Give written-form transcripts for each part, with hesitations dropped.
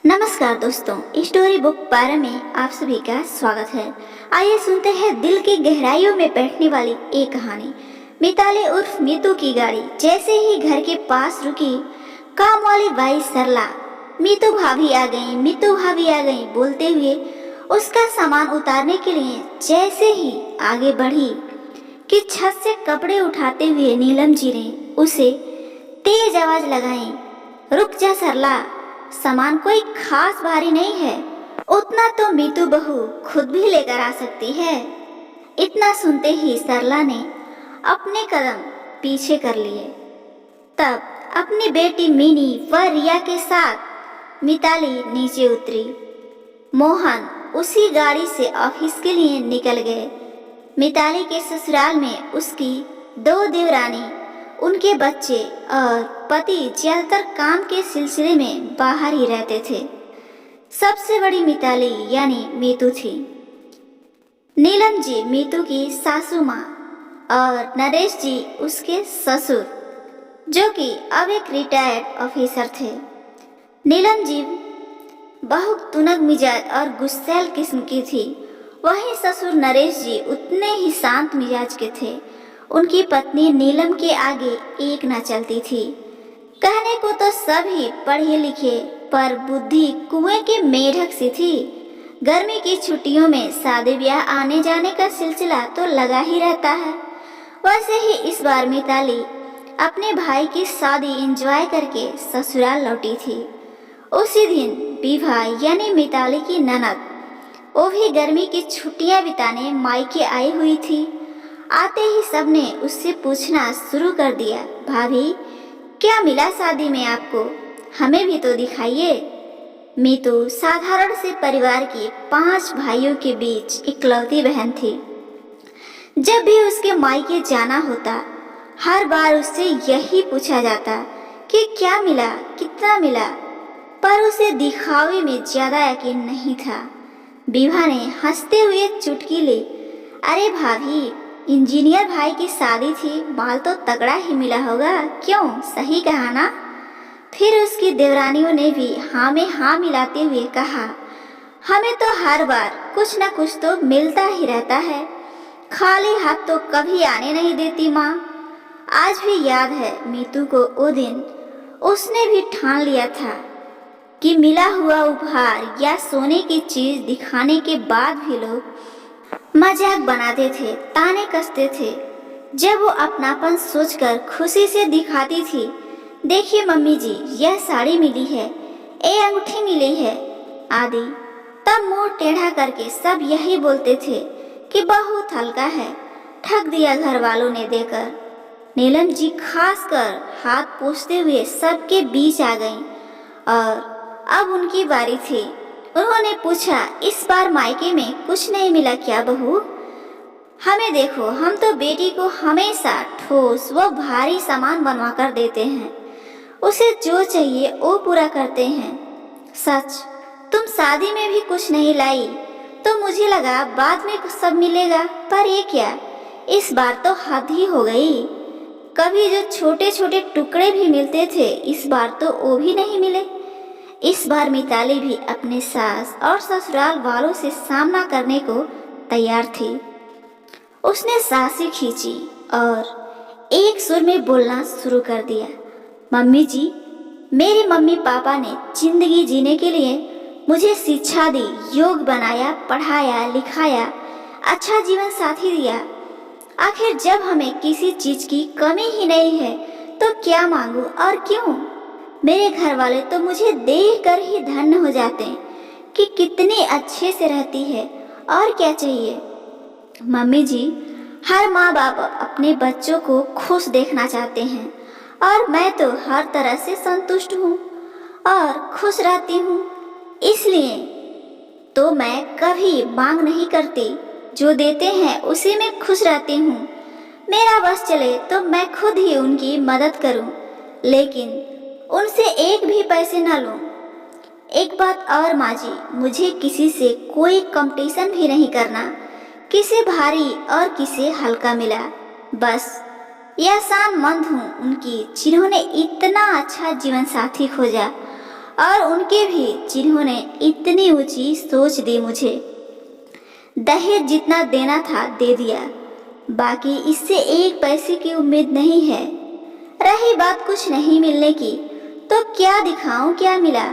नमस्कार दोस्तों, story book 12 में आप सभी का स्वागत है। आइए सुनते हैं दिल की गहराइयों में बैठने वाली एक कहानी। मिताली उर्फ मीतू की गाड़ी जैसे ही घर के पास रुकी, काम वाली बाई सरला मीतू भाभी आ गई, मीतू भाभी आ गई बोलते हुए उसका सामान उतारने के लिए जैसे ही आगे बढ़ी कि छत से कपड़े उठाते हुए नीलम जी ने उसे तेज आवाज लगाई, रुक जा सरला, सामान कोई खास भारी नहीं है, उतना तो मीतू बहू खुद भी लेकर आ सकती है। इतना सुनते ही सरला ने अपने कदम पीछे कर लिए। तब अपनी बेटी मिनी व रिया के साथ मिताली नीचे उतरी। मोहन उसी गाड़ी से ऑफिस के लिए निकल गए। मिताली के ससुराल में उसकी 2 देवरानी, उनके बच्चे और पति ज्यादातर काम के सिलसिले में बाहर ही रहते थे। सबसे बड़ी मिताली यानी मीतू थी। नीलम जी मीतू की सासू माँ और नरेश जी उसके ससुर, जो कि अब एक रिटायर्ड ऑफिसर थे। नीलम जी बहुत तुनक मिजाज और गुस्सैल किस्म की थी। वहीं ससुर नरेश जी उतने ही शांत मिजाज के थे। उनकी पत्नी नीलम के आगे एक न चलती थी। कहने को तो सभी पढ़े लिखे, पर बुद्धि कुएं के मेढक सी थी। गर्मी की छुट्टियों में शादी ब्याह आने जाने का सिलसिला तो लगा ही रहता है। वैसे ही इस बार मिताली अपने भाई की शादी एंजॉय करके ससुराल लौटी थी। उसी दिन विभा यानी मिताली की ननद, वो भी गर्मी की छुट्टियां बिताने मायके आई हुई थी। आते ही सबने उससे पूछना शुरू कर दिया, भाभी क्या मिला शादी में आपको, हमें भी तो दिखाइए। मीतू साधारण से परिवार की 5 भाइयों के बीच इकलौती बहन थी। जब भी उसके मायके जाना होता, हर बार उससे यही पूछा जाता कि क्या मिला, कितना मिला, पर उसे दिखावे में ज्यादा यकीन नहीं था। विभा ने हंसते हुए चुटकी ली, अरे भाभी, इंजीनियर भाई की शादी थी, माल तो तगड़ा ही मिला होगा, क्यों, सही कहा ना। फिर उसकी देवरानियों ने भी हाँ में हाँ मिलाते हुए कहा, हमें तो हर बार कुछ न कुछ तो मिलता ही रहता है, खाली हाथ तो कभी आने नहीं देती माँ। आज भी याद है मीतू को वो दिन उसने भी ठान लिया था कि मिला हुआ उपहार या सोने की चीज दिखाने के बाद भी लोग मजाक बनाते थे, ताने कसते थे। जब वो अपनापन सोचकर खुशी से दिखाती थी, देखिए मम्मी जी, यह साड़ी मिली है, ये अंगूठी मिली है आदि, तब मुंह टेढ़ा करके सब यही बोलते थे कि बहुत हल्का है, ठग दिया घर वालों ने देकर। नीलम जी खासकर हाथ पोंछते हुए सबके बीच आ गईं और अब उनकी बारी थी। उन्होंने पूछा, इस बार मायके में कुछ नहीं मिला क्या बहू? हमें देखो, हम तो बेटी को हमेशा ठोस व भारी सामान बनवा कर देते हैं, उसे जो चाहिए वो पूरा करते हैं। सच, तुम शादी में भी कुछ नहीं लाई तो मुझे लगा बाद में कुछ सब मिलेगा, पर ये क्या, इस बार तो हद ही हो गई। कभी जो छोटे छोटे टुकड़े भी मिलते थे, इस बार तो वो भी नहीं मिले। इस बार मिताली भी अपने सास और ससुराल वालों से सामना करने को तैयार थी। उसने सांसें खींची और एक सुर में बोलना शुरू कर दिया, मम्मी जी, मेरे मम्मी पापा ने जिंदगी जीने के लिए मुझे शिक्षा दी, योग बनाया, पढ़ाया लिखाया, अच्छा जीवन साथी दिया। आखिर जब हमें किसी चीज की कमी ही नहीं है तो क्या मांगू और क्यों? मेरे घर वाले तो मुझे देख कर ही धन्य हो जाते हैं कि कितनी अच्छे से रहती है, और क्या चाहिए। मम्मी जी, हर माँ बाप अपने बच्चों को खुश देखना चाहते हैं, और मैं तो हर तरह से संतुष्ट हूँ और खुश रहती हूँ, इसलिए तो मैं कभी मांग नहीं करती, जो देते हैं उसी में खुश रहती हूँ। मेरा बस चले तो मैं खुद ही उनकी मदद करूँ, लेकिन उनसे एक भी पैसे न लूं। एक बात और माँ जी, मुझे किसी से कोई कंपटीशन भी नहीं करना, किसे भारी और किसे हल्का मिला, बस एहसानमंद हूँ उनकी, जिन्होंने इतना अच्छा जीवन साथी खोजा और उनके भी जिन्होंने इतनी ऊंची सोच दी। मुझे दहेज जितना देना था दे दिया, बाकी इससे एक पैसे की उम्मीद नहीं है। रही बात कुछ नहीं मिलने की, तो क्या दिखाऊं क्या मिला।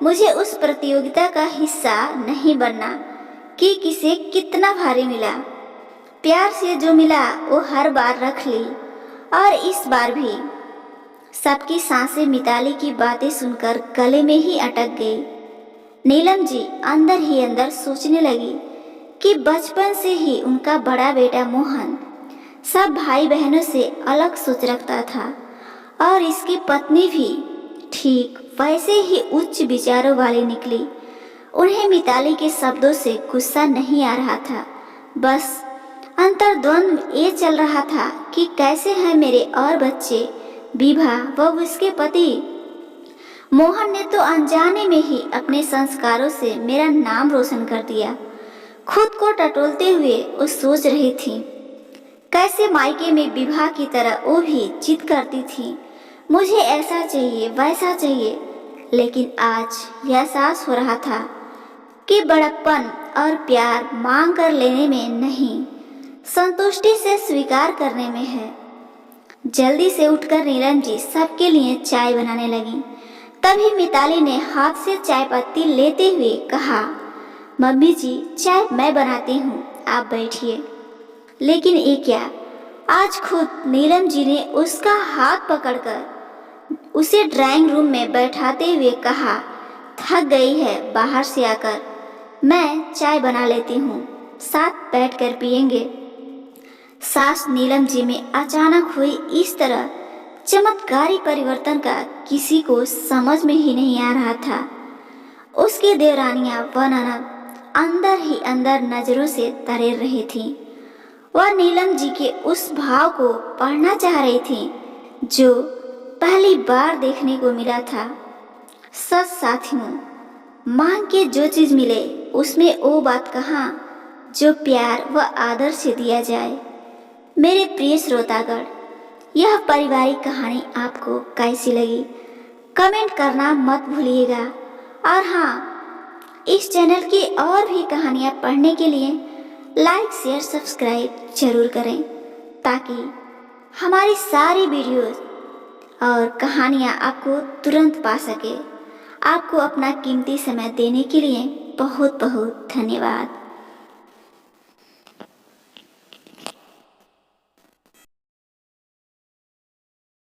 मुझे उस प्रतियोगिता का हिस्सा नहीं बनना कि किसे कितना भारी मिला। प्यार से जो मिला वो हर बार रख ली, और इस बार भी। सबकी सांसें मिताली की बातें सुनकर गले में ही अटक गई। नीलम जी अंदर ही अंदर सोचने लगी कि बचपन से ही उनका बड़ा बेटा मोहन सब भाई बहनों से अलग सोच रखता था, और इसकी पत्नी भी ठीक वैसे ही उच्च विचारों वाली निकली। उन्हें मिताली के शब्दों से गुस्सा नहीं आ रहा था, बस अंतर्द्वंद ये चल रहा था कि कैसे हैं मेरे और बच्चे, विभा व उसके पति। मोहन ने तो अनजाने में ही अपने संस्कारों से मेरा नाम रोशन कर दिया। खुद को टटोलते हुए वो सोच रही थी, कैसे मायके में विभा की तरह वो भी जिद करती थी, मुझे ऐसा चाहिए वैसा चाहिए। लेकिन आज यह एहसास हो रहा था कि बड़प्पन और प्यार मांग कर लेने में नहीं, संतुष्टि से स्वीकार करने में है। जल्दी से उठकर नीलम जी सबके लिए चाय बनाने लगी। तभी मिताली ने हाथ से चाय पत्ती लेते हुए कहा, मम्मी जी चाय मैं बनाती हूँ, आप बैठिए। लेकिन ये क्या, आज खुद नीलम जी ने उसका हाथ पकड़कर उसे ड्राइंग रूम में बैठाते हुए कहा, थक गई है बाहर से आकर, मैं चाय बना लेती हूँ, साथ बैठकर पिएंगे। सास नीलम जी में अचानक हुई इस तरह चमत्कारी परिवर्तन का किसी को समझ में ही नहीं आ रहा था। उसकी देवरानियां व ननद अंदर ही अंदर नजरों से तरेर रही थीं। वह नीलम जी के उस भाव को पढ़ना चाह रही थी जो पहली बार देखने को मिला था। सच साथियों, मांग के जो चीज मिले उसमें वो बात कहाँ जो प्यार व आदर से दिया जाए। मेरे प्रिय श्रोतागण, यह पारिवारिक कहानी आपको कैसी लगी कमेंट करना मत भूलिएगा। और हाँ, इस चैनल की और भी कहानियाँ पढ़ने के लिए लाइक शेयर सब्सक्राइब जरूर करें, ताकि हमारी सारी वीडियोस और कहानियाँ आपको तुरंत पा सके। आपको अपना कीमती समय देने के लिए बहुत बहुत धन्यवाद।